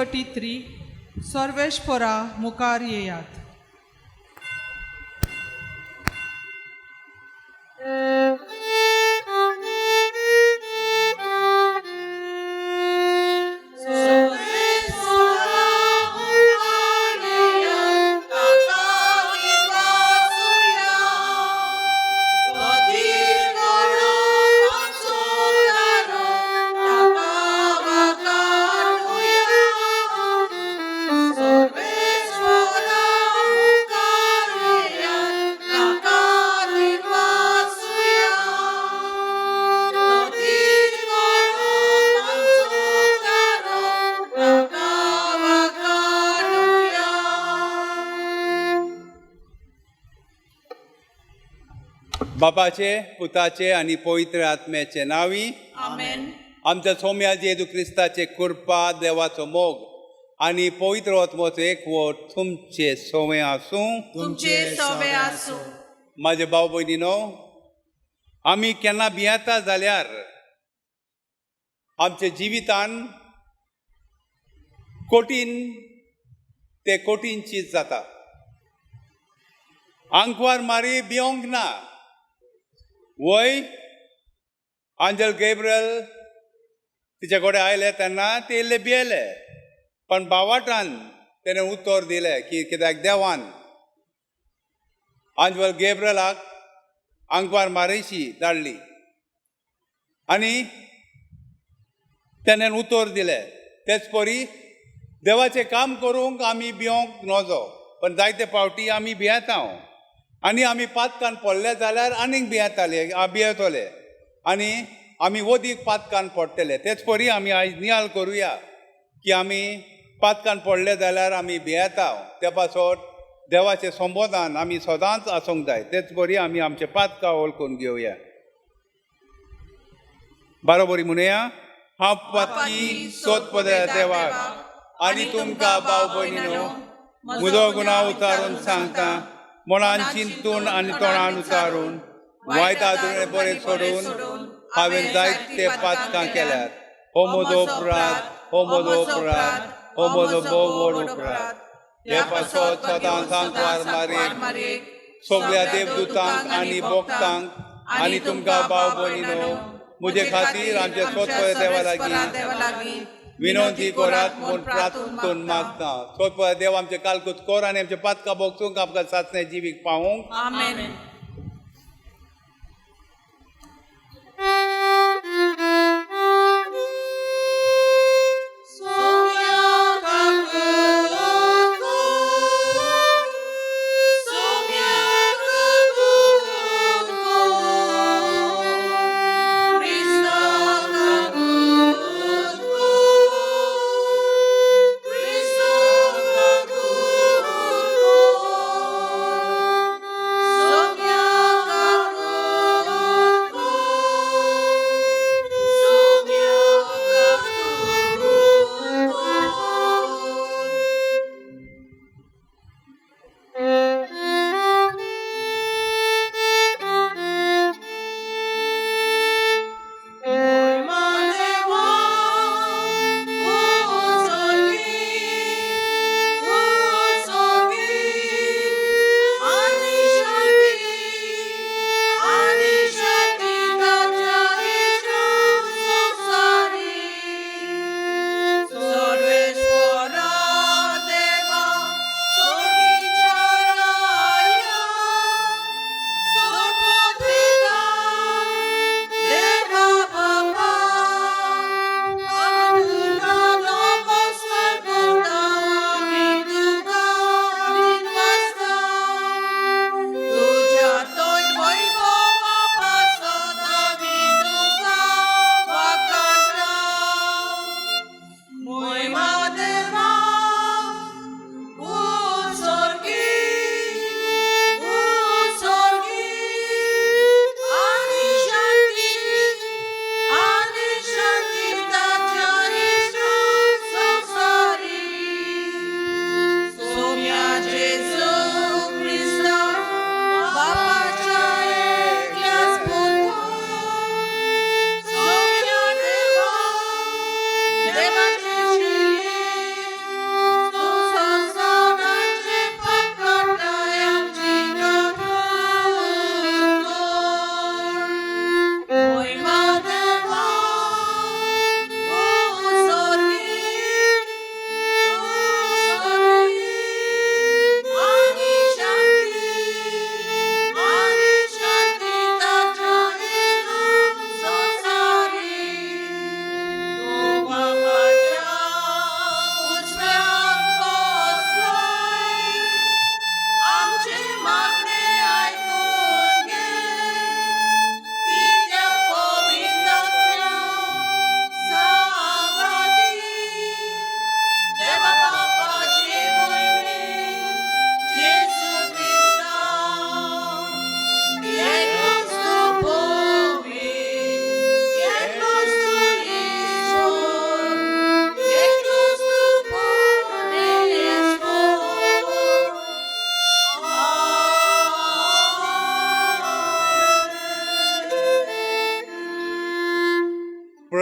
33 सर्वेश्वरा मुखार येयात. बापाचे, पुताचे आणि पवित्र आत्म्याचे नावी आमेन. आमच्या सौम्या जेजू क्रिस्ताचे कृपा, देवाचो मोग आणि पवित्र आत्म्याचो एकवट तुमचे सवय आसूं. तुमचे सवे आसूं. माझे भाव भयणीनो, आमी केन्ना भियेता जाल्यार आमच्या जिवितान कठीण चीज जाता. आंकवार मारी भियोंक ना. वय आंजल गॅब्रियल तिचे कडेन आयले तेन्ना ते इल्ले भियेले, पण बावाटान तेणें उत्तर दिलें की कित्याक देवान आंजल गॅब्रियलाक आंकवार मारेशी धाडली आनी तेणें उत्तर दिलें तेच परी देवाचें काम करूंक आमी भियोंक नजो, पण जायते फावटी आमी भियेता आनी आमी पातकान पडले जाल्यार आनीक भियेतले आनी आमी वदीक पातकान पडटले. तेच परी आमी आयज नियाळ करुया की आमी पातकान पडले जाल्यार आमी भियेता. त्या पासत देवाचें संबोधन आमी सदांच आसूंक जाय. तेच परी आमी आमचे पातकां वळखून घेवया. बरोबरी म्हणुया. हांव पातकी सोदपदे देवाक आनी तुमकां भाव भयणीनो म्हजो गुन्हा उतारून सांगता. मनान चिंतून आनी तोंडान उतारून वायट आदुळे बरें सोडून हांवें जायते पातकां केल्यात. हो म्हजो अपराध, हो म्हजो अपराध, हो म्हजो भोव व्हड अपराध. हे पासत सदांच आंकवार मारेक सगळ्या देवदूतांक आनी भक्तांक आनी तुमकां भाव भयणीनो म्हजे खातीर आमचे सोदपदे देवा लागीं विनंती करात म्हूण प्रार्थून मागता. सोदपदे देव आमचे कालकूत कर आनी आमचे पातकां भोगसूंक आमकां सासणे जिवीक पावूंक. आमेन. Sonia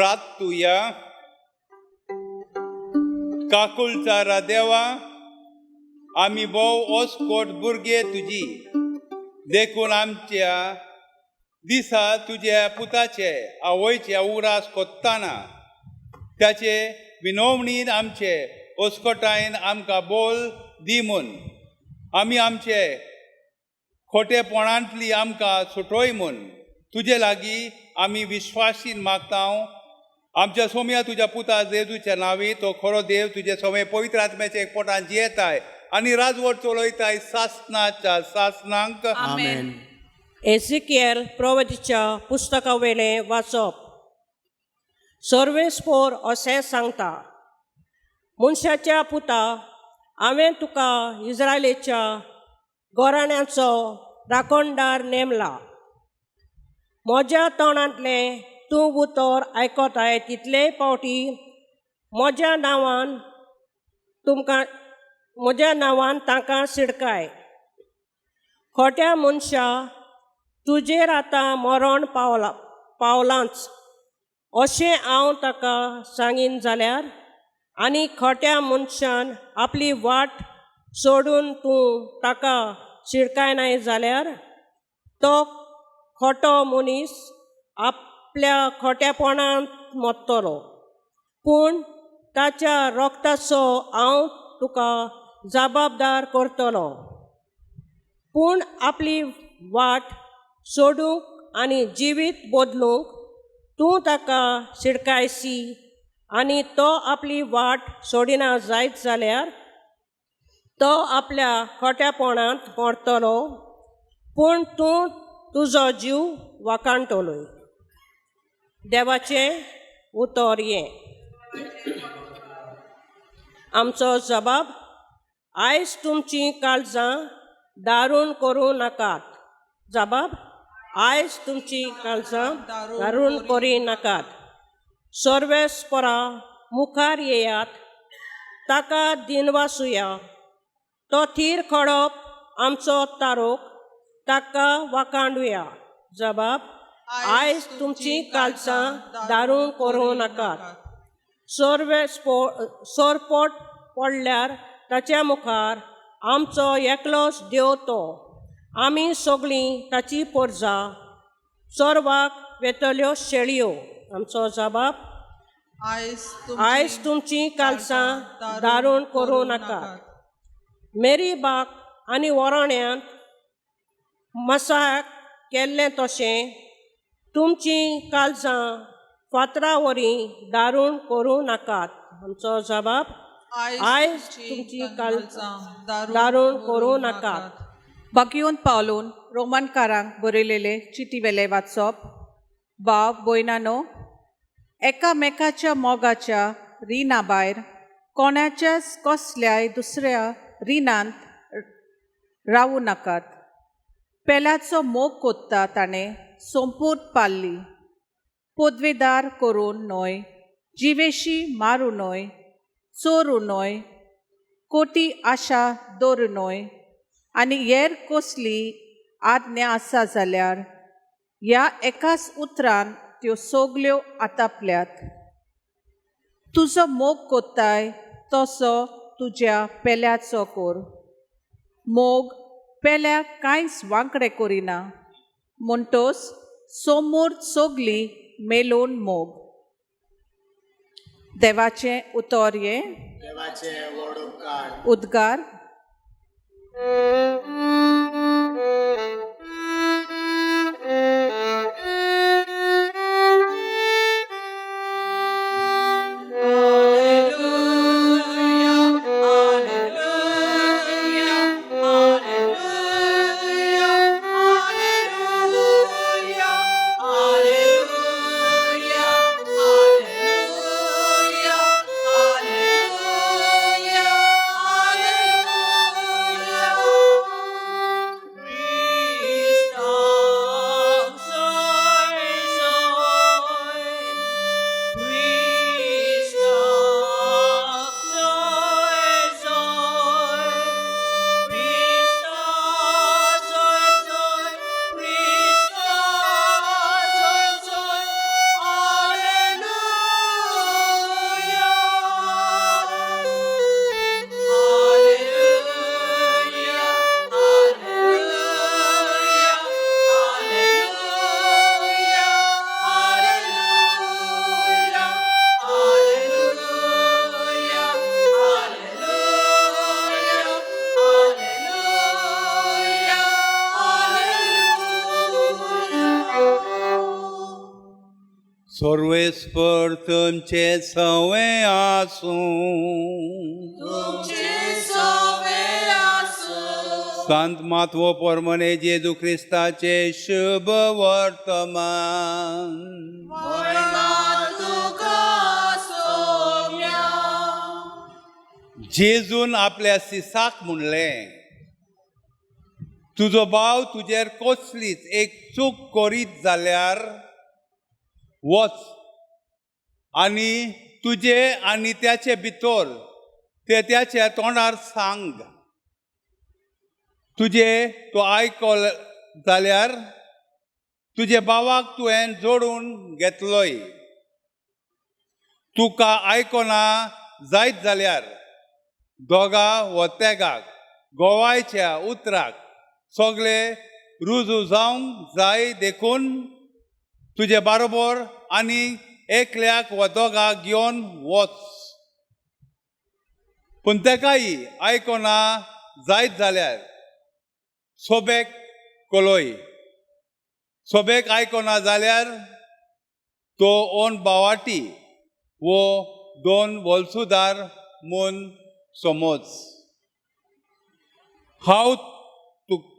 वरात तू या काकुळचारा देवा आमी भोव ओस्कोट भुरगे तुजी देखून आमच्या दिसा तुज्या पुताचे आवयचे उरास कोत्ताना त्याचे विनवणीन आमचे ओस्कोटायन आमकां बोल दी म्हूण आमी आमचे खोटेपणांतली आमकां सुटोय म्हूण तुजे लागीं आमी विश्वासीन मागता आमच्या सोम्या तुज्या पुता जेजूच्या नांवी तो खरो देव तुजे सोमे पवित्र आत्म्याचे एकपोटान जियेताय आनी राजवट चलोयताय सासनाच्या सासनांक आमेन. एझेकिएल प्रवचीच्या पुस्तका वेलें वाचप. सर्वेस्पोर अशें सांगता, मनशाच्या पुता हांवें तुका इस्रायलेच्या घराण्यांचो राखणदार नेमला. म्हज्या तोंडांतलें तूं उतर आयकोताय तितले फावटी म्हज्या नांवान तांकां सिडकाय. खोट्या मनशा तुजेर आतां मरण पावलांच अशें हांव ताका सांगीन जाल्यार आनी खोट्या मनशान आपली वाट सोडून तूं ताका शिडकायनाय जाल्यार तो खोटो मनीस आपल्या खोटेपणांत मरतलो. पूण ताच्या रोगताचो हांव तुका जबाबदार करतलो. पूण आपली वाट सोडूंक आनी जिवीत बदलूंक तूं ताका शिडकायसी आनी तो आपली वाट सोडिना जायत जाल्यार तो आपल्या खोटेपणांत मरतलो. पूण तूं तुजो जीव वाकाणटलोय. देवाचें उतर हें. आमचो जबाब, आयज तुमचीं काळजां दारूण करूं नाकात. जबाब, आयज तुमचीं काळजां दारूण करी नाकात. सर्वेस्परा मुखार येयात, ताका दिनवासुया. तो थीर खडप आमचो तारोक, ताका वाकांडुया. जबाब, आयज तुमचीं काळजां दारूण करूं नाकात. सोरपोट पडल्यार ताच्या मुखार आमचो एकलोच देव तो. आमी सगळीं ताची पोरजां चोरवाक वेतल्यो शेळयो. आमचो जबाब, आयज तुमचीं काळजां दारूण करूं नाकात. मेरीबाग आनी वरोण्यांत मसाक केल्लें तशें तुमचीं काळजां फातरा वरी दारूण करूं नाकात. आमचो जबाब, आयज तुमचीं काळजां दारूण करूं नाकात. बगयून पावलून रोमनकारांक बरयलेले चिटी वेले वाचप. भाव भयणानो, एकामेकाच्या मोगाच्या रिणा भायर कोणाच्याच कसल्याय दुसऱ्या रिणांत रावूं नाकात. पेल्याचो मोग कोत्ता ताणें संपूर्ण पाल्ली. पदवेदार करून न्हय, जिवेशी मारूं न्हय, चोरूं न्हय, कोटी आशा दवरूं न्हय आनी हेर कसली आज्ञा आसा जाल्यार ह्या एकाच उतरान त्यो सगल्यो आतापल्यात. तुजो मोग कोत्ताय तसो तुज्या पेल्याचो कोर. मोग पेल्याक कांयच वांकडे करिना, म्हणटोच समोर सगली मेलोन मोग. देवाचें उतर हें. उद्गार. सर्वेस्पर तुमचे सवे आसूं संत मातवो परमने जेजू ख्रिस्ताचे शुभ वर्तमान जेजून आपल्या सिसाक म्हणलें तुजो भाव तुजेर कसलीच एक चूक करीत जाल्यार वच आनी तुजे आनी त्याचे भितर ते त्याच्या तोंडार सांग तुजे तो आयकल जाल्यार तुजे भावाक तुवें जोडून घेतलोय तुका आयकना जायत जाल्यार दोगा व तेगाक गोवायच्या उतराक सगळे रुजू जावंक जाय देखून तुजे बरोबर आनी एकल्याक व दोगाक घेवन वच पूण तेकाय आयकना जायत जाल्यार सोबेक कलय सोबेक आयकना जाल्यार तो ओन भावाटी वो दोन वलसुदार म्हूण समज हांव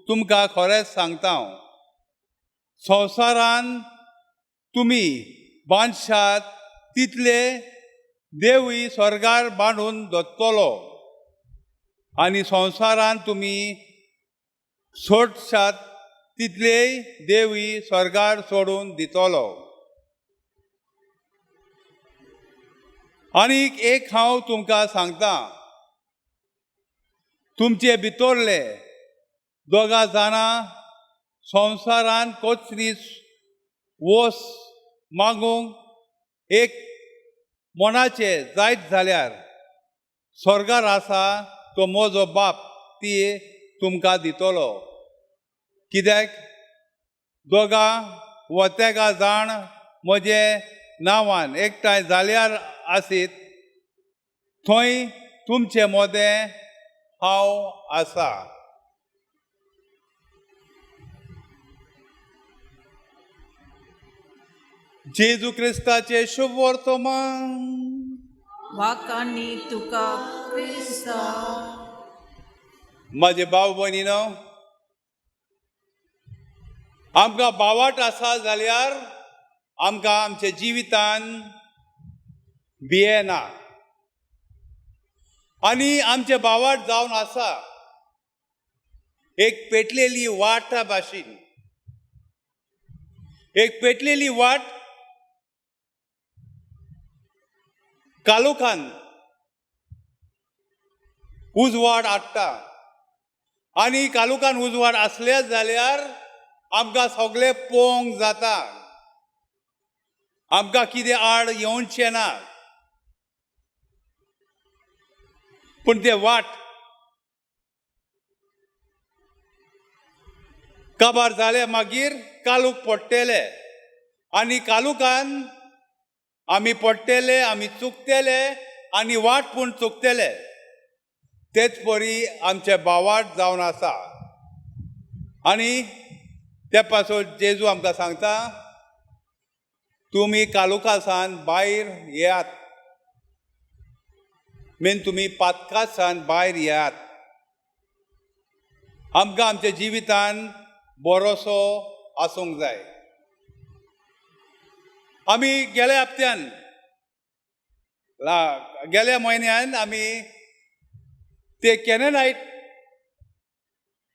तुमकां खरेंच सांगता संवसारान तुमी बांदशात तितले देवूय स्वर्गार बांदून दवरतलो आनी संवसारान तुमी सोडशात तितलेय देवूय स्वर्गार सोडून दितलो आनीक एक हांव तुमकां सांगता तुमचे भितरले दोगा जाणां संवसारान कसली वस मागूंक एक मनाचे जायत जाल्यार स्वर्गार आसा तो म्हजो बाप ती तुमकां दितलो कित्याक दोगा व तेगा जाण म्हजे नांवान एकठांय जाल्यार आसीत थंय तुमचे मोदें हांव आसा जेजू क्रिस्ताचे शुभ वर्तमान वाकांनी तुका क्रिस्ता माझे भाव भयणीनो आमकां भावाट आसा जाल्यार आमकां आमच्या जिवितान भिये ना आनी आमचे भावाट जावन आसा एक पेटलेली वाटा भाशेन एक पेटलेली वाट कालोखान उजवाड हाडटा आनी कालोखान उजवाड आसले जाल्यार आमकां सगळे पळोवंक जाता आमकां कितें आड येवचें ना पूण ते वाट काबार जाले मागीर कालूक पडटले आनी कालुकान आमी पडटले आमी चुकतले आनी वाट पूण चुकतले तेच परी आमचे भावाट जावन आसा आनी ते पासून जेजू आमकां सांगता तुमी कालुकासान भायर येयात मेन तुमी पातकासान भायर येयात आमकां आमच्या जिवितान भरोसो आसूंक जाय आमी गेल्या हप्त्यान गेल्या म्हयन्यान आमी ते कॅननायट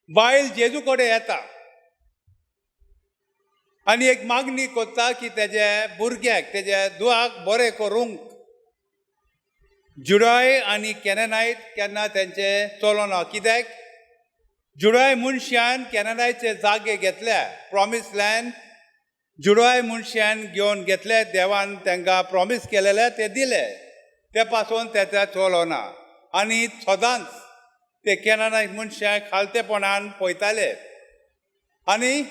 बायल जेजू कडेन येता आनी एक मागणी करता की तेजे भुरग्याक तेज्या दुआक बरें करूंक जुडाय आनी कॅननायट केन्ना तेंचे चलोना कित्याक जुडाय मनशान कॅननायटचे जागे घेतल्या प्रॉमीस लँड जुडाय मनशान घेवन घेतले देवान तांकां प्रॉमीस केलेले ते दिले ते पासून तेच्या चलोना आनी सदांच ते कॅननायट मनशाक खालतेपणान पळयताले आनी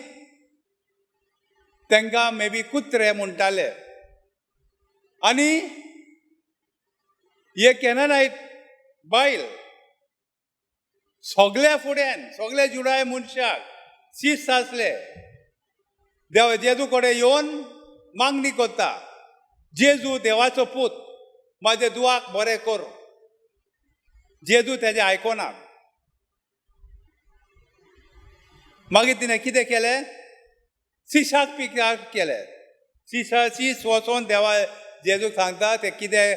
तांकां मे बी कुत्रे म्हणटाले आनी हे कॅननायट बायल सगळ्या फुड्यान सगळे जुडाय मनशाक शिस्त आसले देव जेजू कडेन येवन मागणी करता जेजू देवाचो पूत म्हाजे दुवाक बरें कर. जेजू तेजें आयकोना. मागीर तिणें कितें केलें? शिशाक पिकार केलें. शीस वचोन देवा जेजूक सांगता तें कितें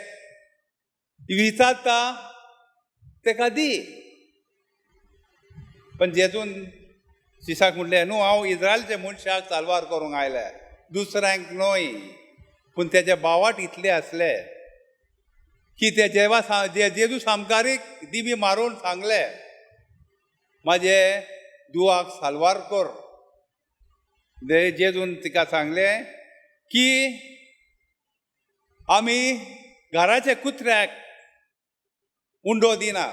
विचारता तेका दी. पण जेजून शिशाक म्हणलें न्हू हांव इस्रायलच्या मनशाक साल्वार करूंक आयलें, दुसऱ्यांक न्हय. पूण तेजे बावाट इतले आसले की ते जेजू सामकारीक दिबी मारून सांगलें म्हाजे दुवाक साल्वार कर. जेजून तिका सांगलें की आमी घराच्या कुत्र्याक उंडो दिना.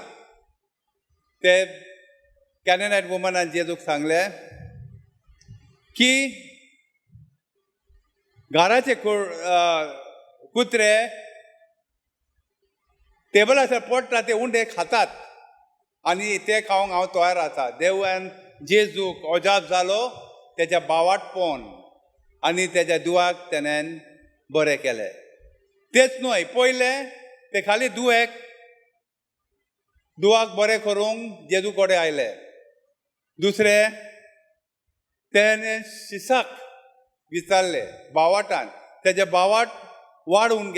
ते कॅनेनायट वुमनान जेजूक सांगलें की घराचे कुत्रे टेबलाचेर पडटा ते उंडे खातात आनी ते खावंक हांव तयार आसा. देवान जेजूक अजाप जालो तेच्या बावाट पोवन आनी तेच्या दुवाक तेणेन बरें केलें. तेच न्हय, पयलें ते खाली दुवाक बरें करूंक जेजू कडेन आयले. दुसरें तेणें शिसाक विचारलें बावाटान. तेजे बावाट वाडून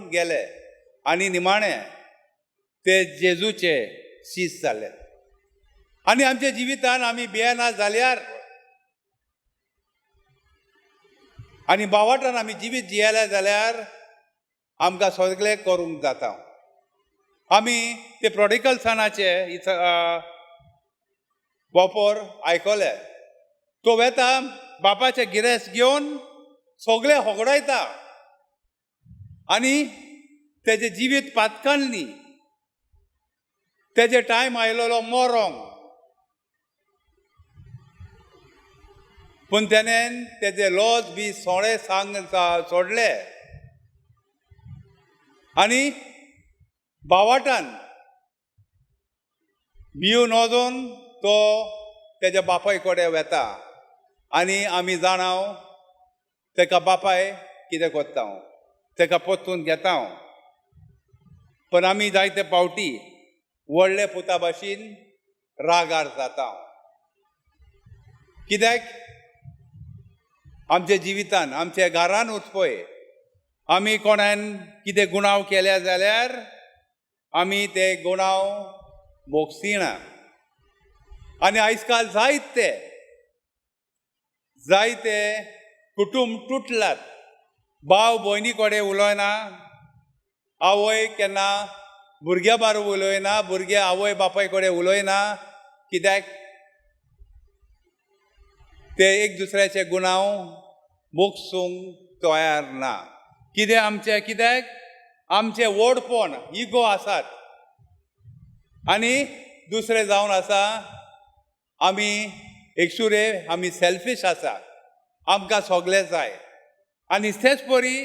गेले आनी निमाणें ते जेजूचे शीस जाले. आनी आमच्या जिवितान आमी भियेना जाल्यार आनी बावाटान आमी जिवीत जियेले जाल्यार आमकां सगळें करूंक जाता. आमी ते प्रोडिगल सनाचे वापर आयकले. तो वेता बापाचें गिरेस्त घेवन सगळे होगडायता आनी तेजें जिवीत पातकान्नी. तेजे टायम आयलोलो मोरोंक, पूण तेणेन तेजे लॉज बी सोळे सोडले आनी बावाटान भिवन वचून तो तेज्या बापाय कडेन वेता. आनी आमी जाणाव तेका बापाय कितें कोत्ता, तेका पोत्तून घेता. पण आमी जायते पावटी व्हडले पुता भाशेन रागार जाता. कित्याक आमच्या जिवितान आमच्या घरानूच पळय आमी कोणान कितें गुणाव केल्या जाल्यार आमी ते गुणाव भोगसिना. आनी आयज काल जायते कुटुंब तुटलात. भाव भयणी कडेन उलोयना, आवय केन्ना भुरग्या बारा उलोयना, भुरगे आवय बापाय कडेन उलोयना. कित्याक ते एक दुसऱ्याचे गुणाव भोगसूंक तयार ना. कित्याक आमचे व्हडपण इगो आसात आनी दुसरें जावन आसा आमी एकसुरे आमी सेल्फीश आसा. आमकां सगळें जाय आनी तेच परी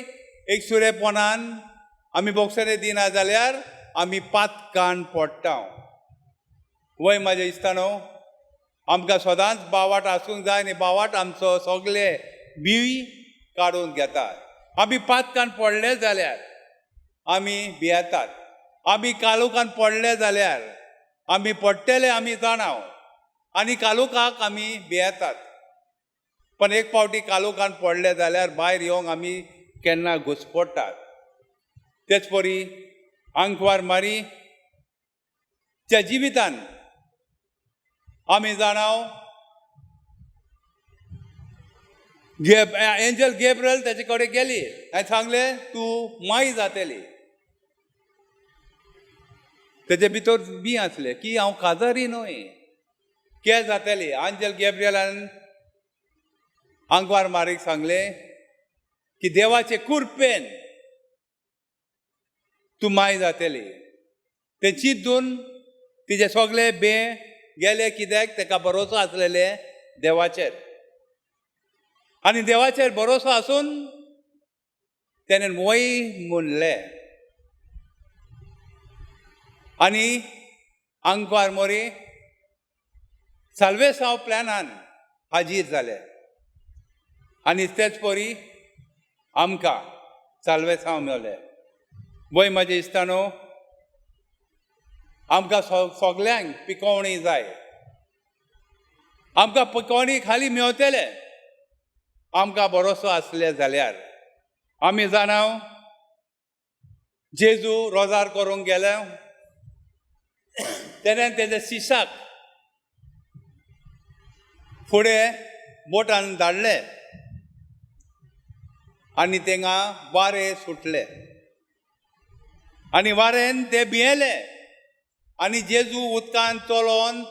एकसुरेपणान आमी भोगसरे दिना जाल्यार आमी पातकान पडटा. वय म्हाज्या इश्टानो, आमकां सदांच बावाट आसूंक जाय आनी बावाट आमचो सगळे बिवी काडून घेतात. आमी पातकान पडले जाल्यार आमी भियेतात. आमी काळोखान पडले जाल्यार आमी पडटले आमी जाणाव आनी काळोखाक आमी भियेतात. पण एक फावटी काळोखान पडले जाल्यार भायर येवंक आमी केन्ना घुसपडटात. तेच परी आंकवार मारीच्या जिवितान आमी जाणाव एंजल गॅब्रियल तेजे कडेन गेली आनी सांगलें तूं माय जातली. तेजे भितर बी आसलें की हांव काजारी न्हय, के जातली. एंजल गॅब्रियलान आंकवार मारीक सांगलें की देवाचे कृपेन तूं माय जातली. तें चिंतून तिजे सगळे गेले. कित्याक तेका भरोसो आसलेले देवाचेर. आनी देवाचेर भरोसो आसून तेणेन वय म्हणलें आनी आंकवार मोरी साल्वेसांव प्लॅनान हाजीर जाले. आनी तेच परी आमकां चालवेसांव मेवले. वय म्हाजे इश्टानो, आमकां सगल्यांक पिकोवणी जाय. आमकां पिकोवणी खाली मेवतले आमकां भरोसो आसले जाल्यार. आमी जाणाव जेजू रोजार करूंक गेले. तेणें तेजे शिशाक फुडें बोटान धाडले आनी थिंगा वारें सुटले आनी वारेन ते भियेले आनी जेजू उदकान चलोवन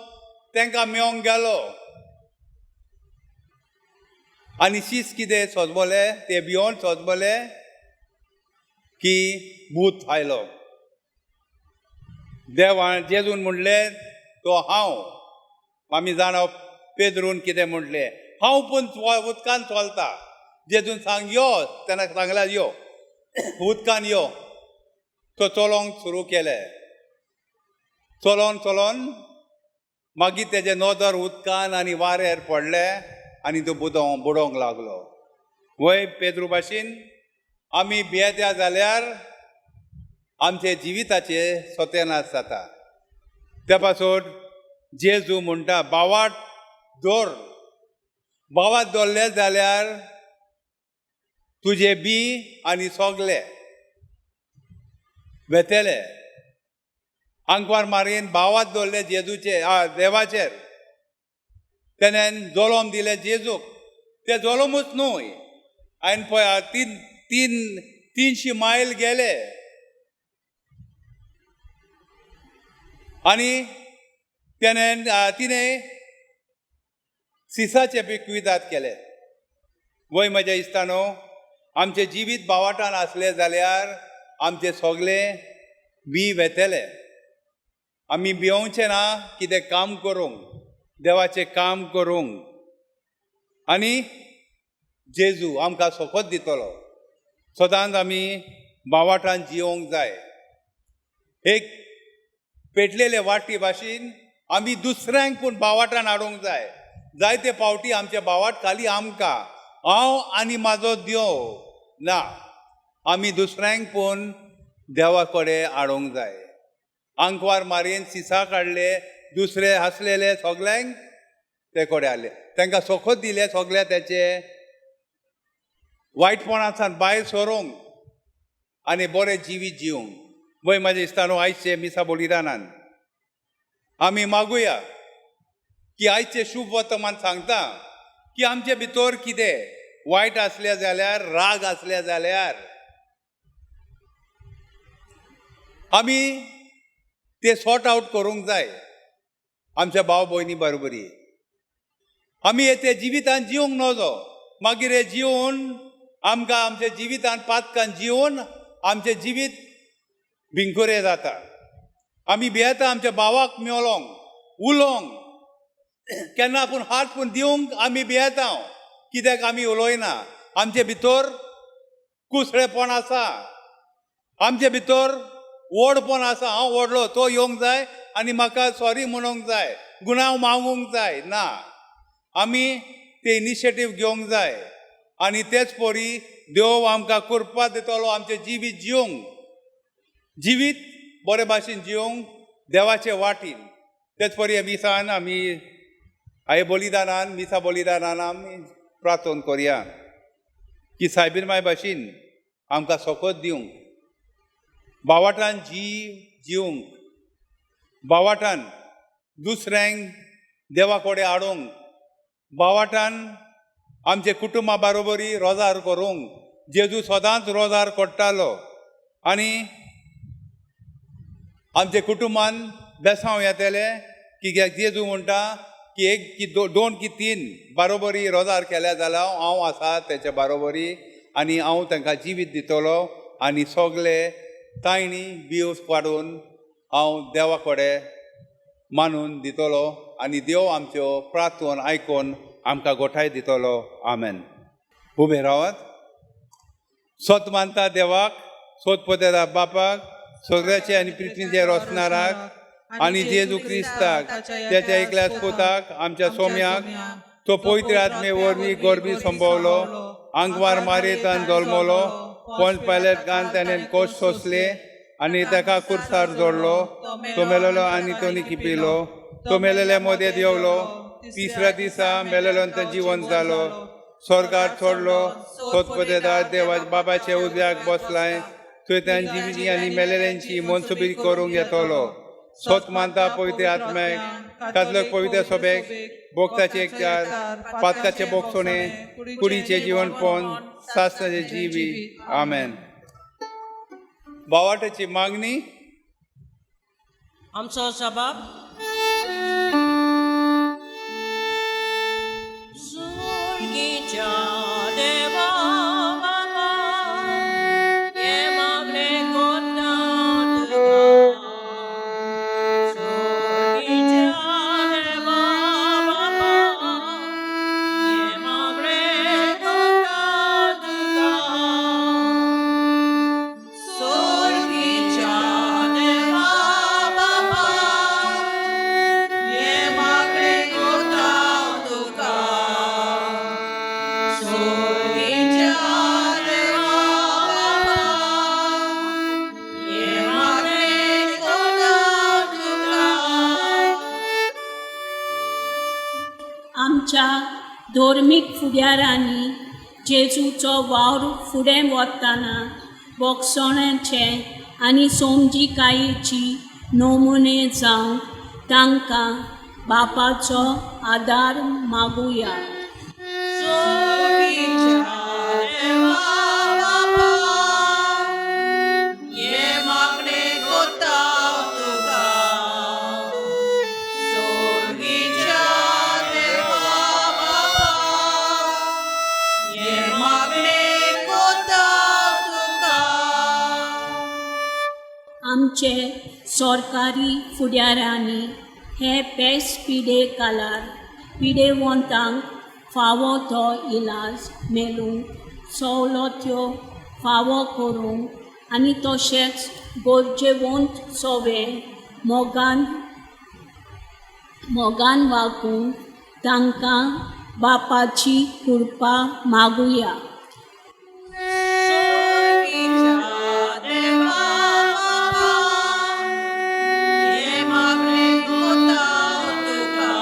तांकां मेळोंक गेलो. आनी शीस कितें सोदबोले, ते भियोन सोदबोले की भूत आयलो. देवान जेजून म्हणलें तो हांव. आमी जाणा पेद्रून कितें म्हणलें, हांव पूण उदकान चलता. जेजून सांग यो, तेणें सांगल्यार यो, उदकान यो. तो चलोवंक सुरू केलें. चलोवन चलोवन मागीर तेजे नोदर उदकान आनी वारेर पडलें आनी तो बुडोवंक लागलो. वय पेद्रू भाशेन आमी भियेत्या जाल्यार आमचे जिविताचे सत्यानाश जाता. त्या पासून जेजू म्हणटा बावाट दवर. बावात दवरले जाल्यार तुजे बी आनी सोगले वेतेले. आंकवार मारीन बावात दवरले जेजूचे देवाचेर. तेणेन जोलोम दिले जेजूक. ते जोलोमूच न्हय, हांवें पळय 300 मायल गेले आनी तिणें सिसाचे बी कुयदाद केले. वय म्हज्या इश्टानो, आमचे जिवीत बावाटान आसले जाल्यार आमचे सोगले बी वेतेले. आमी भियोवचें ना कितें काम करूंक, देवाचें काम करूंक. आनी जेजू आमकां सोकोत दितलो. सदांच आमी बावाटान जियोंक जाय. एक पेटलेले वाटी भाशेन आमी दुसऱ्यांक पूण बावाटान हाडूंक जाय. जायते फावटी आमचे बावाट खाली आमकां, हांव आनी म्हाजो देव ना. आमी दुसऱ्यांक पूण देवा कडेन हाडूंक जाय. आंकवार मारीन सिसा काडले, दुसरे हासलेले सगल्यांक ते कडेन हाडले. तांकां सोखत दिले सगळे तेचे वायटपणांतल्यान भायर सरूंक आनी बरें जिवीत जिवंक. वय म्हाजे इश्टानो, आयजचे मिसा बलिदानान आमी मागुया की आयजचे शुभ वर्तमान सांगता की आमचे भितर कितें वायट आसले जाल्यार, राग आसले जाल्यार आमी ते सॉर्ट आउट करूंक जाय आमच्या भाव भयणी बरोबरी. आमी ते जिवितान जिवंक नजो. मागीर हे जिवन आमकां आमच्या जिवितान पातकान जिवन आमचें जिवीत भिंकुरे जाता. आमी भियेता आमच्या भावाक मेळोंक, उलोवंक, केन्ना पूण हात पूण दिवंक आमी भियेता. कित्याक आमी उलोयना? आमचे भितर कुसळेपण आसा, आमचे भितर व्हडपण आसा. हांव व्हडलो, तो येवंक जाय आनी म्हाका सॉरी म्हणूंक जाय, गुणांव मागूंक जाय. ना, आमी ते इनिशिएटीव घेवंक जाय आनी तेच परी देव आमकां कृपा दितलो आमचें जिवीत जिवंक, जिवीत बरे भाशेन जिवंक देवाचे वाटेन. तेच परी मिसान आमी हांवें बलिदानान, मिसा बलिदानान आमी प्रार्थना करया की सायबीर माय भाशेन आमकां सोकोत दिवंक, बावाटान जिवंक, बावाटान दुसऱ्यांक देवा कडेन हाडूंक, बावाटान आमचे कुटुंबा बरोबरी रोजार करूंक. जेजू सदांच रोजार करतालो आनी आमचे कुटुंबान बेसांव येतले. कित्याक जेजू म्हणटा की 1 की 2 की 3 बरोबरी रोजार केल्या जाल्यार हांव आसा तेच्या बरोबरी आनी हांव तांकां जिवीत दितलो आनी सगळे तायणी बीव काडून हांव देवा कडेन मानून दितलो आनी देव आमच्यो प्रार्थना आयकून आमकां गोठाय दितलो. आमेन. उबे रावात. सोत मानता देवाक, सोत पोतेता बापाक, सगळ्याचे आनी पृथ्वीचे रोसणाराक आनी जेजू क्रिस्ताक, त्याच्या एकल्याच पुताक, आमच्या सोम्याक, तो पवित्र आत्मे वरवीं गोरबी संभोवलो, आंगवार मारीत आनी जल्मलो, पोंच पायलट घान ताणें कोश सोंसले आनी ताका कुर्सार जोडलो, तो मेलोलो आनी तो निखिपिलो, तो मेलेल्या मदें देवलो, तिसऱ्या दिसा मेलेल्यांत जिवंत जालो, स्वर्गार चोडलो, सोदपदेदार देवा बाबाचे उजव्याक बसलाय, थंय तांची जिवीं आनी मेलेल्यांची मनसुबी करूंक येतलो. सोत मानता पवित्र आत्म्याक, कातलोक पवित्र सभेक, भोगताचे एकचार, पातकाचे बोगसोणे, कुडीचे जीवनपण, सासणाचे जिवी. आमेन. भावाटाची मागणी. आमचो सबाब सुर्गीच्या देवा बाबा, ये मागणे कोता तुका. सुर्गीच्या देवा बाबा, ये मागणे कोता तुका. सुर्गीच्या देवा बाबा, ये मागणे कोता तुका. सुर्गीच्या देवा बाबा, ये मागणे कोता तुका. आमच्या धर्मीक फुडाऱ्यांनी जेजूचो वावर फुडें वतना बोगसोण्याचे आनी समजिकायेची नमुने जावंक तांकां बापाचो आदार मागुया. सुर्गीच्या देवा बाबा, ये मागणे कोता तुका. सुर्गीच्या देवा बाबा, ये मागणे कोता तुका. आमचे सरकारी फुडाऱ्यांनी हे पेस पिडे काळार पिडेवंतांक फावो तो इलाज मेळूंक सवलत्यो फावो करूंक आनी तशेंच गरजेवंत सवे मोगान वागूंक तांकां बापाची कृपा मागुया. सुर्गीच्या देवा बाबा, ये मागणे कोता तुका.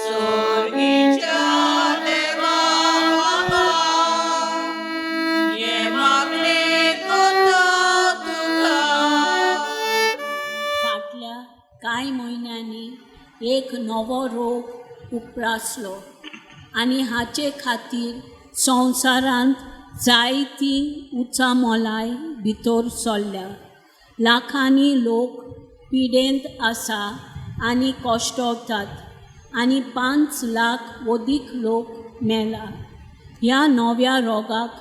सुर्गीच्या देवा बाबा, ये मागणे कोता तुका. फाटल्या कांय म्हयन्यांनी एक नवो रोग उप्रासलो आनी हाचे खातीर संवसारांत जायती उचामोलाय भितर सरल्या. लाखांनी लोक पिडेंत आसा आनी कश्टवतात आनी 5 लाख अदीक लोक मेला. ह्या नव्या रोगाक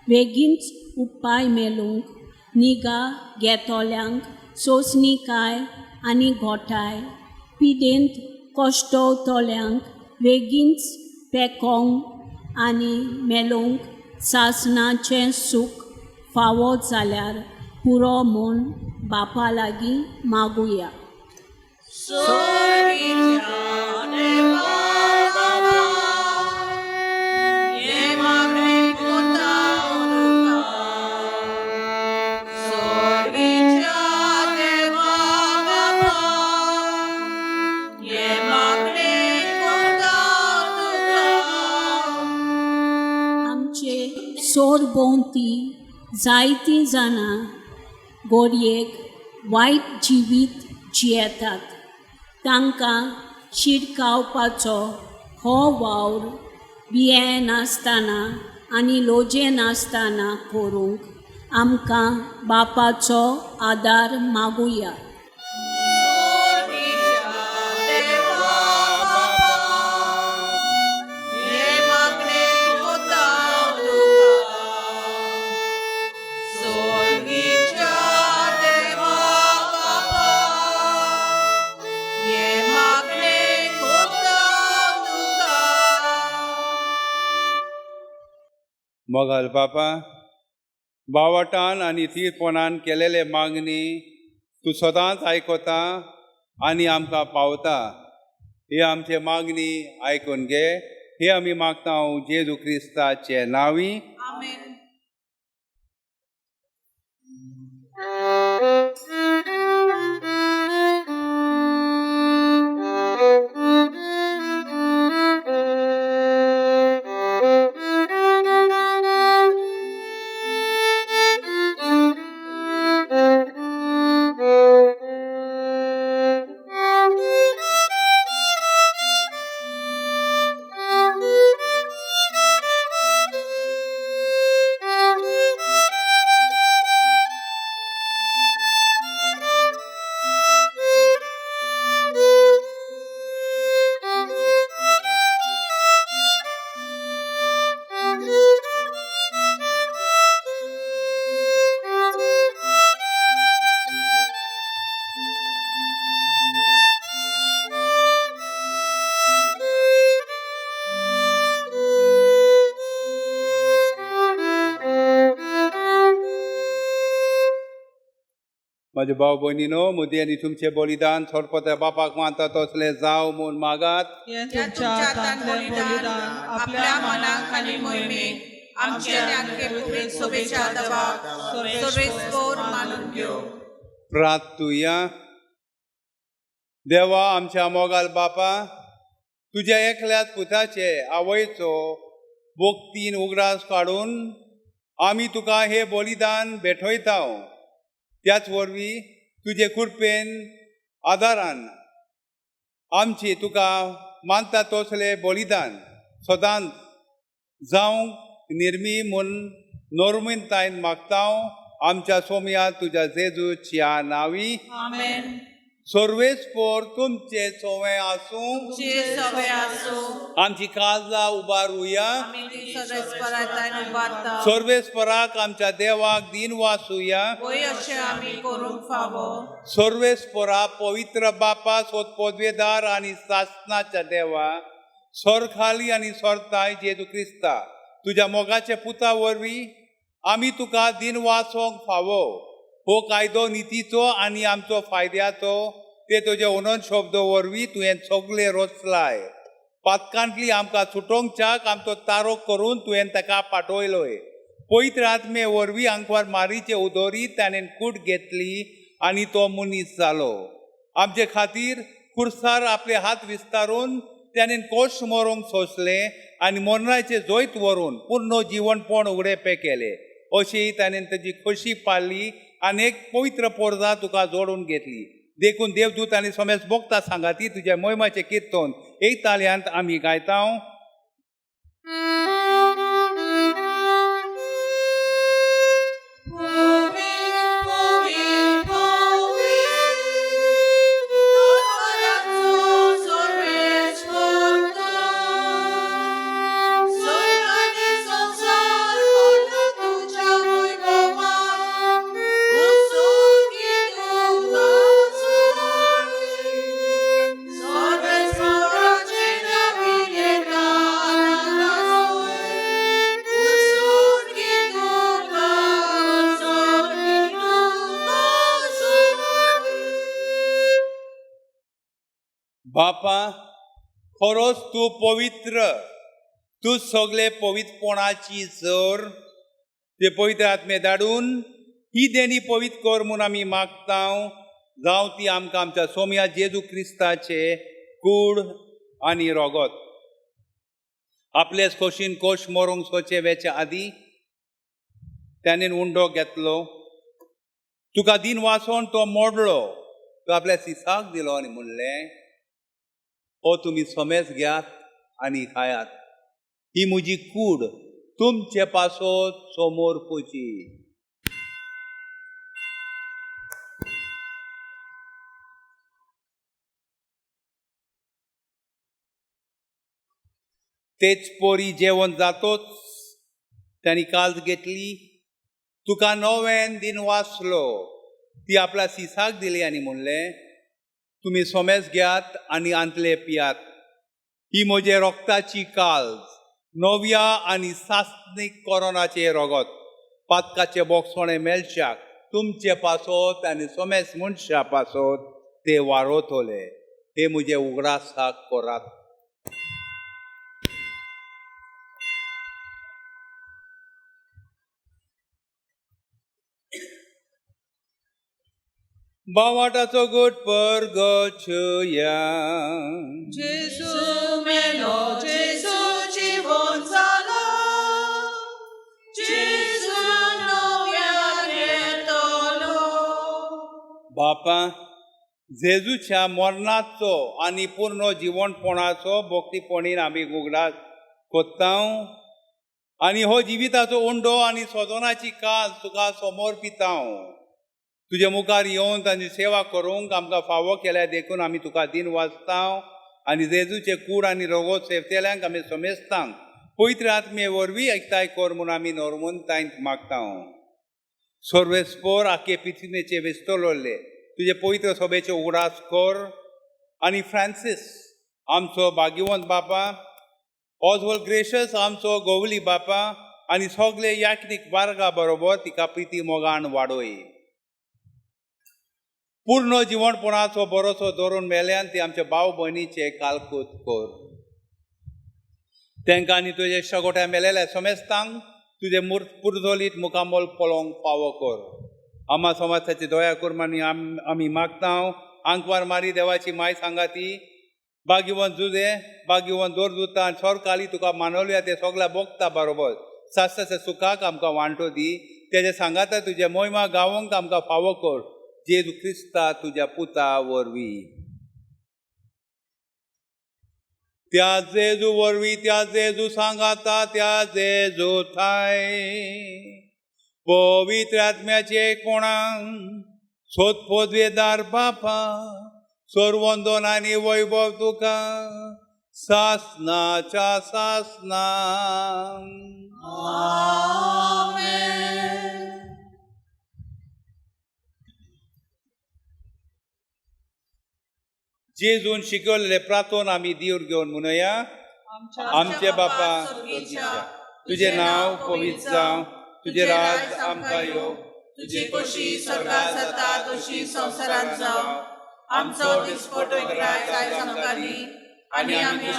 बेगीनच उपाय मेळूंक निगा घेतोल्यांक सोंसणीकाय आनी घोटाय पिडेंत कश्टवतोल्यांक बेगीनच पेकोंक आनी मेलोवंक सासणाचें सूख फावो जाल्यार पुरो म्हूण बापा लागीं मागुया. सुर्गीच्या देवा बाबा, ये मागणे कोता तुका. सुर्गीच्या देवा बाबा, ये मागणे कोता तुका. आमचे सोरभोंवती जायतीं जाणां गोरयेक वायट जिवीत जियेतात. तांकां शिरकावपाचो हो वावर बिये नासतना आनी लोजे नासतना करूंक आमकां बापाचो आदार मागुया. सुर्गीच्या देवा बाबा, ये मागणे कोता तुका. सुर्गीच्या देवा बाबा, ये मागणे कोता तुका. मोगाल बापा, बावटान आनी तीरपणान केलेले मागणी तूं सदांच आयकता आनी आमकां पावता. ही आमची मागणी ऐकून घे. हे आम्ही मागता जेजू क्रिस्ताचे नावी. आमेन. माझे भाऊ बहिणीनो, मुदी आणि तुमचे बलिदान थोरपत्या बापाक मानतात असले जाव म्हूण मागात. हे या तुमच्या तुमच्या हातांतले बलिदान आपल्या मनाक आनी मोहिमेक आमचे नाटके पुढे शोभेच्या दबाक सर्वेस्पोर मानून घेऊ. प्रार्थूया. देवा आमच्या मोगाल बापा, तुझ्या एकल्याच पुताचे आवयचो भोगतीन उगडास काडून आमी तुका हे बलिदान भेटयता. त्याच वरवीं तुजे कृपेन आदारान आमची तुका मानता तसले बलिदान सदांच जावंक निर्मी म्हूण नोर्मितायेन मागता. आमच्या सोम्या तुझ्या जेजूच्या नावी. आमेन. सर्वेस्पोर तुमचे सोवे आसूं. तुमचे सवे आसूं. आमची काळजां उबारुया. आमी ती सर्वेस्परातायेन उबारता. सर्वेस्पराक आमच्या देवाक दिन वासुया. होय अशें आमी करूंक फावो. सर्वेस्परा पवित्र बापा सोदपोदवेदार आनी शासनाच्या देवा, सोरखाली आनी सोरताय जेजू क्रिस्ता, तुझ्या मोगाच्या पुता वरवीं आमी तुका दिन वासोंक फावो. हो कायदो नितीचो आनी आमचो फायद्याचो ते तुजे उनोन शब्द वरवीं तुवें सगळे रचलाय. पातकांतली आमकां सुटोवंकच्याक आमचो तारो करून तुवें ताका पाठयलोय. पवित्र आत्मे वरवीं आंकवार मारीचे उदोरीत ताणें कूड घेतली आनी तो मनीस जालो. आमचे खातीर कुर्सार आपले हात विस्तारून ताणें कोश मरोंक सोंसले आनी मरणाचे जैत व्हरून पूर्ण जीवनपण उगडेपे केले. अशी ताणें ताची खोशी पाळली आनी एक पवित्र पोरजा तुका जोडून घेतली. देखून देवदूत आनी समेज भोगता सांगाती तुज्या मोहिमाचे किर्तन एक ताळयांत आमी गायता. बापा, खरोच तूं पवित्र, तूं सगळे पवित्रपणाची जर ते पवित्र आत्मे धाडून ही देणी पवित्र कर म्हूण आमी मागता. जावं ती आमकां आमच्या सोम्या जेजू क्रिस्ताचे कूड आनी रोगत. आपलेच खोशीन कोश मरोंक सोचे वेचे आदी त्याने उंडो घेतलो. तुका दिन वासोन तो मोडलो, तो आपल्या सिसाक दिलो आनी म्हणलें, हो तुमी सोमेज घेयात आनी खायात. ही म्हजी कूड तुमचे पासत समोर पोची. तेच पोरी जेवण जातोच त्यांनी काल्ज घेतली. तुका नवें दिन वाचलो. ती आपल्या सिसाक दिली आनी म्हणलें, तुमी सोमेज घेयात आनी आंतले पियात. ही म्हजे रोगताची काल्ज, नव्या आनी सासनीक कोरोनाचे रोगत. पातकाचे बोगसोणे मेलशाक तुमचे पासत आनी सोमेज मनशा पासत ते वारोतले. हे म्हजे उगडासाक कोरात. बावाटाचो गोट परगचया. जेजू मेलो, जेजू जिवंत जालो, जेजू नव्यान येतलो. बापा, जेजूच्या मरणाचो आनी पूर्ण जिवणपणाचो भक्तीपणीन आमी उगडास कोत्ता आनी हो जिविताचो उंडो आनी सदनाची काल तुका समर्पिता. तुजे मुखार येवन तांची सेवा करूंक आमकां फावो केल्या देखून आमी तुका दिन वाचता आनी जेजूचे कूड आनी रगत सेवतेल्यांक आमी समेजतांक पवित्र आत्मे वरवीं एकताय कर म्हूण आमी नॉर्मंतायन मागता. सर्वेस्पोर आखे पृथ्वीचे वेस्तलोले तुजे पवित्र सभेचे उगडास कर आनी फ्रांसीस आमचो भाग्यवंत बापा, ऑजवल ग्रेशस आमचो गोवली बापा आनी सगळे याज्ञीक वार्गा बरोबर तिका प्रिती मोगान वाडोय. पूर्ण जिवणपणाचो बरोसो धरून मेल्यान ती आमच्या भाव भयणीचे कालकूत कर. तांकां आनी तुजे शगोट्या मेलेल्या समेस्तांक तुजे पुर्तोलीत मुखामोल पळोवंक फावो कर. आम्हा समाजाची दया कर म्हूण आमी मागता. आंकवार मारी देवाची माय सांगाती, भाग्यवंत जुजे, भाग्यवंत दोरदुता आनी सरकाली तुका मानवल्या ते सगळ्या भक्ता बरोबर सास्ताच्या सुखाक आमकां वांटो दी. तेजे सांगाता तुजे मोहिमा गावोंक आमकां फावो कर. जेजू क्रिस्ता तुज्या पुता वरवीं. त्या जेजू वरवीं, त्या जेजू सांगाता, त्या जेजू थाय पवित्र आत्म्याचे कोणाक सोदपोदवेदार बापा, सर्वंदन आनी वैभव तुका सासनाच्या सासना. जेजून शिकवलेले प्रार्थना आमी दिवूर घेवन म्हणुया. आमचे बापा स्वर्गीच्या, तुझे नाव पवित्र जावं, तुझे राज आमकां येवं, तुजी कशी स्वर्गात जाता तशी संवसारांत जावं. आमचो दिसपटो गिरायक आयज आमकां दी आनी आमचे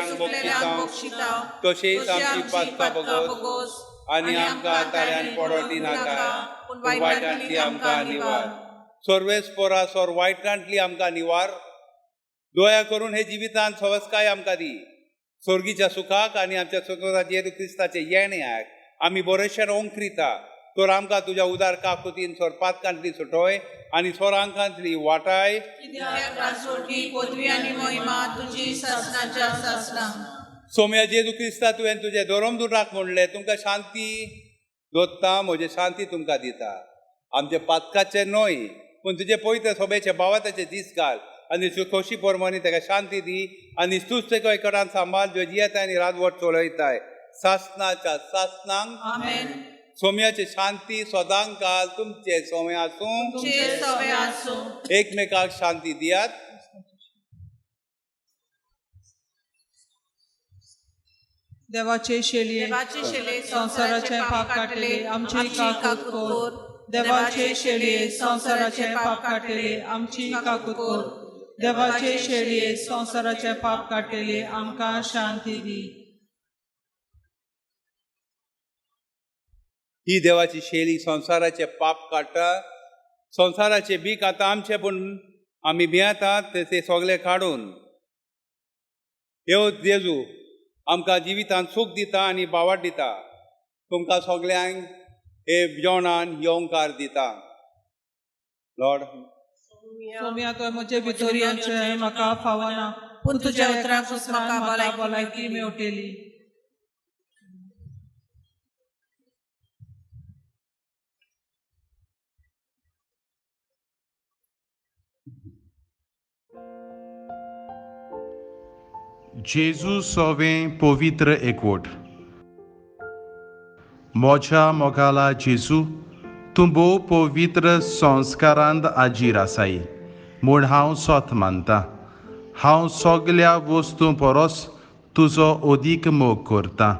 चुकलेल्यांक बक्षिता, तशेंच आमची पातकां बगोस आनी आमकां आतार्यान पडों दिनाका, पूण वायटांतली आमकां निवार. सर्वेस्परा सोर वायटांतली आमकां निवार. दया करून हे जिवितांत सवस्काय आमकां दी. स्वर्गीच्या सुखाक आनी आमच्या स्वतंत्राचे येदू क्रिस्ताचे येण्याक आमी बरेशेन ओंक्रिता. तर आमकां तुज्या उदार काकुतीन सोर पातकांतली सुटोय आनी सोरांकांतली वाटाय. कित्याक राजवटी, पदवी आनी महिमा तुजी सासणाच्या सासना. सोम्या जेजू क्रिस्ता तुवें तुजे धर्मदुताक म्हणलें, तुमकां शांती दोत्ता, म्हजे शांती तुमकां दिता. आमचे पातकाचे न्हय पूण तुजे पवित्र सभेचे भावाताचे दीस घाल आनी खोशी परमणी ताका शांती दी आनी तूंच तेका एकडे सांबाळ ज्यो जियेताय आनी राजवट चलयताय सासनाच्या सासनांक. आमेन. सोम्याची शांती सदांच घाल तुमचे सोमे आसूं. तुमचे सवे आसूं. एकमेकाक शांती दियात. देवाचे शेळये, संसाराचे पाप काटले आमची काकूत कोर. देवाचे शेळये, संसाराचे पाप काटले आमची काकूत कोर. देवाचे शेळये, संसाराचे पाप काटले आमकां शांती दी. ही देवाची शेळी संसाराचे पाप काडटा. संसाराचे बीक आतां आमचे पूण आमी भियेतात ते सगळे काडून ह्यो जेजू आमकां जिवितांत सूख दिता आनी बावट दिता. तुमकां सगळ्यांक हे जेवणान येवकार दिता. लॉर्ड, सोम्या तो म्हजे भितोरियांचे म्हाका फावना, पूण तुज्या उतराक म्हाका भलायकी मेवटेली. जेजू सोवें पवित्र एकवट. मोच्या मोगाला जेजू, तूं भोव पवित्र संस्कारांत आजीर आसाय म्हूण हांव सोत मानता. हांव सगळ्या वस्तू परस तुजो अदीक मोग करता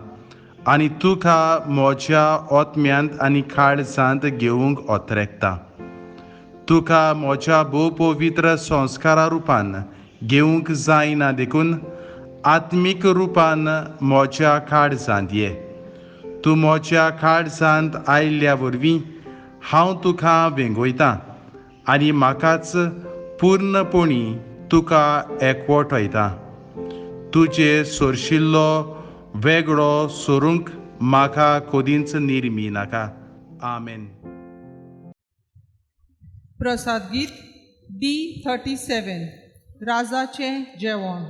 आनी तुका म्हज्या ओतम्यांत आनी काळजांत घेवंक ओतरेकता. तुका म्हज्या भोव पवित्र संस्कारा रुपान घेवंक जायना देखून आत्मीक रुपान मोच्या काळजांत ये. तूं मोच्या काळजांत आयिल्ल्या वरवीं हांव तुका वेंगोयतां आनी म्हाकाच पूर्णपणी तुका एकवटयतां. तुजे सोरशिल्लो वेगळो सोरूंक म्हाका कोदींच निर्मी नाका. आमेन. प्रसाद गीत D37 राजाचें जेवण.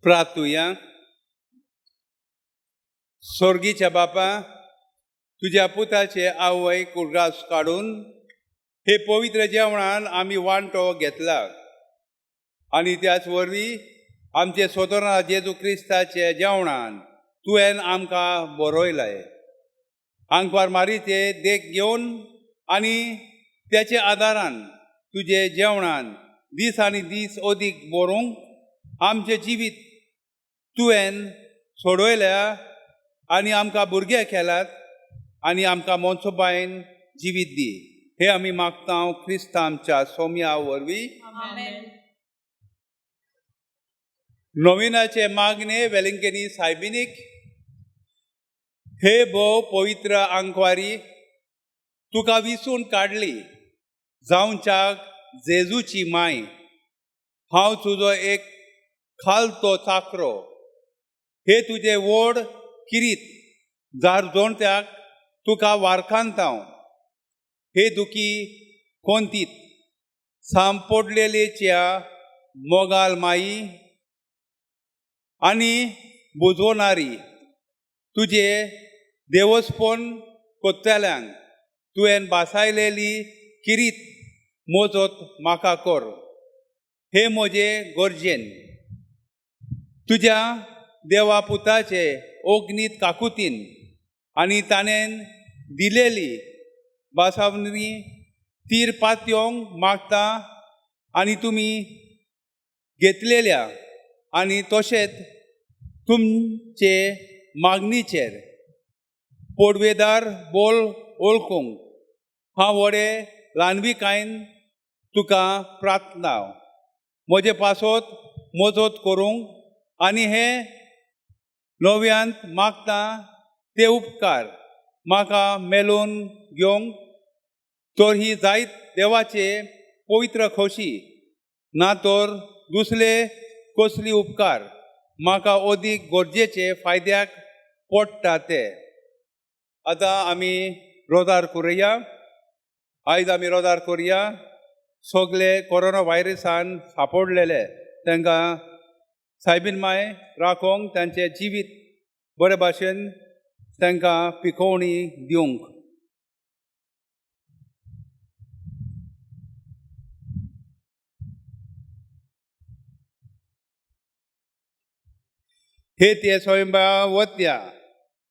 प्रार्थुया. स्वर्गीच्या बापा, तुज्या पुताचे आवय कुर्गास काडून हे पवित्र जेवणान आमी वांटो घेतला आनी त्याच वरवीं आमचे स्वतंत्र जेजू क्रिस्ताचे जेवणान तुवें आमकां बरयलाय. आंकवार मारीचे देख घेवन आनी त्याचे आदारान तुजे जेवणान दीस आनी दीस अदीक बरोवंक आमचे जिवीत तुवें सोडयल्या आनी आमकां भुरगे केल्यात आनी आमकां मोनसोबायन जिवीत दी. हे आमी मागता क्रिस्त आमच्या सोम्या वरवीं. नोविनाचे मागणे वेलिंगकेनी सायबिनीक. हे भोव पवित्र आंकवारी, तुका विसून काडली जावच्याक जेजूची माय. हांव तुजो एक खालतो चाकरो. हे तुजे व्हड किरीत जार जोणत्याक तुका वारखांतांव. हे दुखी कोंतीत सांपोडलेलेच्या मोगाल माई आनी बुजवणारी तुजे देवस्पण कोत्तेल्यांक तुवें बासायलेली किरीत मोजत म्हाका कर. हे म्हजे गरजेन तुज्या देवा पुताचे अग्नीत काकुतीन आनी ताणें दिलेली बासावणी तीर पातयोंक मागता आनी तुमी घेतलेल्या आनी तशेंच तुमचे मागणीचेर पोडवेदार बोल ओळखूंक हांव व्हडे ल्हानविकायेन तुका प्रार्थना. म्हजे पासत मजत करूंक आनी हे नव्यांत मागता ते उपकार म्हाका मेलून घेवंक. तर ही जायत देवाचे पवित्र खोशी ना तर दुसरे कसली उपकार म्हाका अदीक गरजेचे फायद्याक पडटा ते. आतां आमी रोजार करुया. आयज आमी रोजार करुया. सगळे कोरोना व्हायरसान सांपडलेले तांकां सायबीन माय राखोंक तांचे जिवीत बरे भाशेन तांकां पिकोवणी दिवंक. हे ते स्वयंभावत्या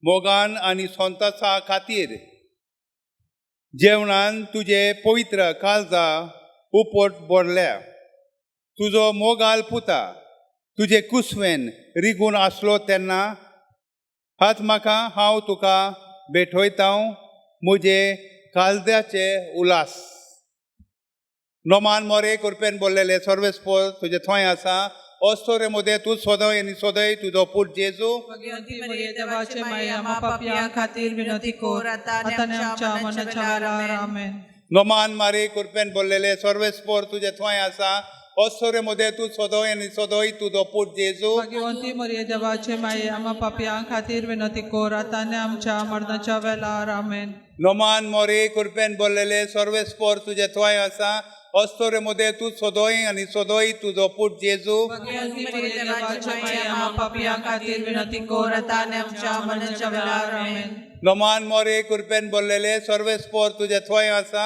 मोगान आनी सोंतासा खातीर जेवणान तुजे पवित्र काळजा उपट भरल्या. तुजो मोगाल पुता तुजे कुसवेन रिगून आसलो तेन्ना हात म्हाका हांव तुका भेटयता मुजे काळजाचे उलास. नोमान मोरे कृपेन बोललेले सर्वेस्पोर तुझे थंय आसा. ओस्तोरे मोदे तूं सोदय आनी सोदय तुजो पूत जेजू. भगवंती मरिये देवाचे माये आम्हा पापियां खातीर विनंती कर आता आनी आमच्या मरणाच्या वेळार आमेन. नोमान मारे कृपेन बोललेले सर्वेस्पोर तुझे थंय आसा. ओस्तोरे मोदे तूं सोदय आनी सोदय तुजो पूत जेजू. भगवंती मरिये देवाचे माये आम्हा पापियां खातीर विनंती कर आता आनी आमच्या मरणाच्या वेळार आमेन. नोमान मोरे कृपेन बोललेले सर्वेस्पोर तुझे थंय आसा. ओस्तोरे मोदे तूं सोदय आनी सोदय तुजो पूत जेजू. भगवंती मरिये देवाचे माये आम्हा पापियां खातीर विनंती कर आता आनी आमच्या मरणाच्या वेळार आमेन. नोमान मोरे कृपेन बोललेले सर्वेस्पोर तुझे थंय आसा.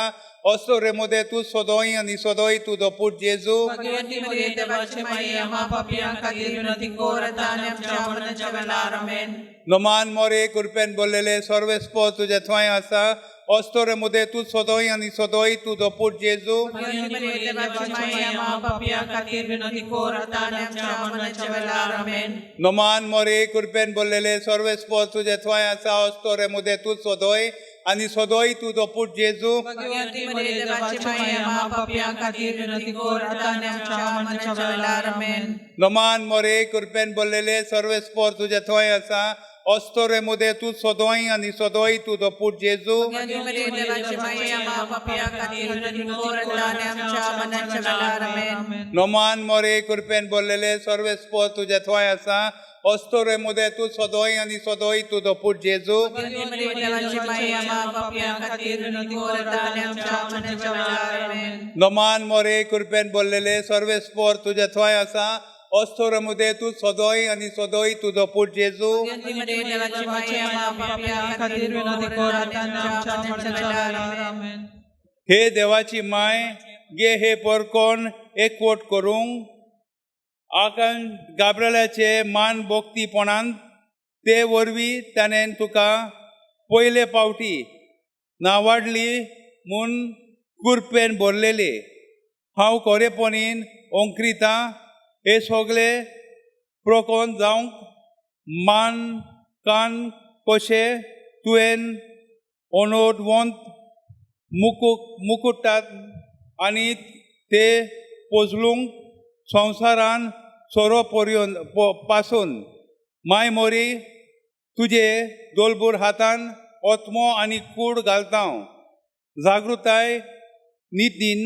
ओस्तोरे मोदे तूं सोदय आनी सोदय तुजो पूत जेजू. भगवंती मरिये देवाचे माये आम्हा पापियां खातीर विनंती कर आता आनी आमच्या मरणाच्या वेळार आमेन. नोमान मोरे कृपेन बोललेले सर्वेस्पोर तुझे थंय आसा. ओस्तोरे मोदे तूं सोदय आनी सोदय तुजो पूत जेजू. भगवंती मरिये देवाचे माये आम्हा पापियां खातीर विनंती कर आता आनी आमच्या मरणाच्या वेळार आमेन. नोमान मोरे कृपेन बोललेले सर्वेस्पोर तुझे थंय आसा. ओस्तोरे मोदे तूं सोदय आनी सोदय तुजो पूत जेजू. भगवंती मरिये देवाचे माये आम्हा पापियां खातीर विनंती कर आता आनी आमच्या मरणाच्या वेळार आमेन. नोमान मोरे कृपेन बोललेले सर्वेस्पोर तुझे थंय आसा. ओस्तोरे मोदे तूं सोदय आनी सोदय तुजो पूत जेजू. भगवंती मरिये देवाचे माये आम्हा पापियां खातीर विनंती कर आता आनी आमच्या मरणाच्या वेळार आमेन. नोमान मोरे कृपेन बोललेले सर्वेस्पोर तुझे थंय आसा. ओस्तोरे मोदे तूं सोदय आनी सोदय तुजो पूत जेजू. भगवंती मरिये देवाचे माये आम्हा पापियां खातीर विनंती कर आता आनी आमच्या मरणाच्या वेळार आमेन. नोमान मोरे कृपेन बोललेले सर्वेस्पोर तुझे थंय आसा. ओस्तोरे मोदे तूं सोदय आनी सोदय तुजो पूत जेजू. भगवंती मरिये देवाचे माये आम्हा पापियां खातीर विनंती कर आता आनी आमच्या मरणाच्या वेळार आमेन. हे देवाची माय गे हे परकोन एकवट करूंक आकान गाब्रेलाचे मान भोक्तीपणान ते वरवीं ताणें तुका पयले पावटी नावाडली म्हूण कृपेन भरलेली. हांव खरेपणीन ओंक्रिता हे सगळे प्रकोन जावंक मान कान कशें तुवें ओनोदवंत मुकुटात आनी ते पोजलूंक संवसारान सोरो पासून माय मोरी तुजे दोलबूर हातान ओतमो आनी कूड घालता. जागृताय नितीन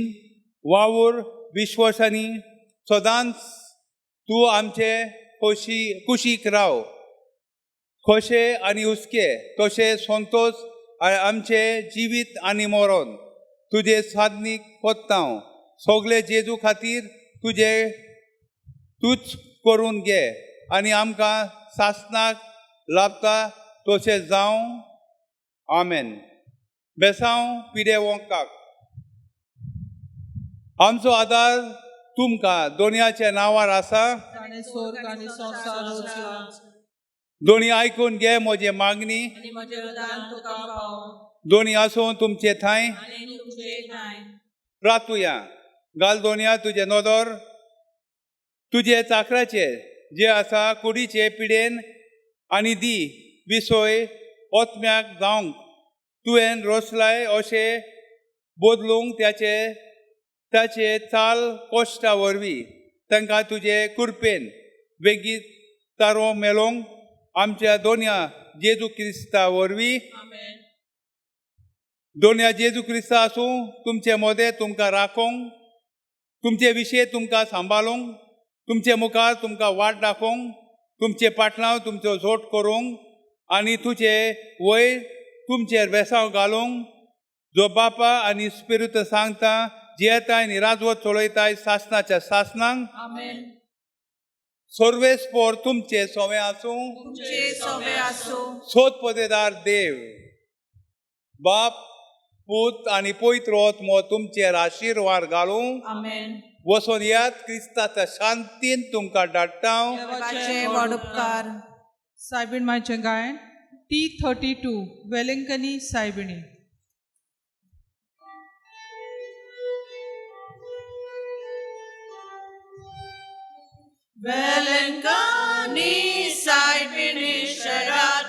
वावूर विश्वासानी सदांच तूं आमचे कुशीक राव. खोशे आनी हुस्के तशें संतोश आमचे जिवीत आनी मरण तुजे साधनीक कोत्ता. सगळे जेजू खातीर तूच करून घे आनी आमकां सासनाक लाभता तशें जावं. आमेन. बेसांव पिडे वंकाक आमचो आदार तुमकां दोनयाच्या नांवार आसा. ताणें स्वर्ग आनी संवसार रचला. दोनी आयकून घे म्हजे मागणी. आनी म्हजें उदान तुका पाव दोनी आसूं तुमचे थंय. आनी तुमचे न्हाय. प्रार्थुया. घाल दोनया तुजे नदर तुजे चाकराचे जे आसा कुडीचे पिडेन आनी दी विसोय ओतम्याक जावंक तुवें रोसलाय अशें बदलूंक ताचे चाल कोश्टा वरवीं तांकां तुजे कुरपेन बेगीत तारो मेलोंक आमच्या दोनया जेजू क्रिस्ता वरवीं. दोनया जेजू क्रिस्ता आसूं तुमचे मोदे तुमकां राखोंक तुमचे विशय तुमकां सांबाळूंक तुमचे मुखार तुमकां वाट दाखोवंक तुमचे पाटलांव तुमचो जोड करूंक आनी तुजे वयर तुमचेर वेसांव घालूंक जो बापा आनी स्पिरीत सांगता जियेताय आनी राजवत चलयताय सासनाच्या सासनांक. सर्वेस्पोर तुमचे सोवे आसूं. तुमचे सोबे आसूं. सोद पदेदार देव बाप पूत आनी पवित्र आत्मो तुमचेर आशिर्वाद घालूं. आमेन. वचून यात क्रिस्ताच्या शांतीन तुमकां धाडटा. देवाचे व्हड उपकार. सायबीण मायचें गायन T32 वेलिंकनी सायबिणी. वेलंकनी सायबिणी शरात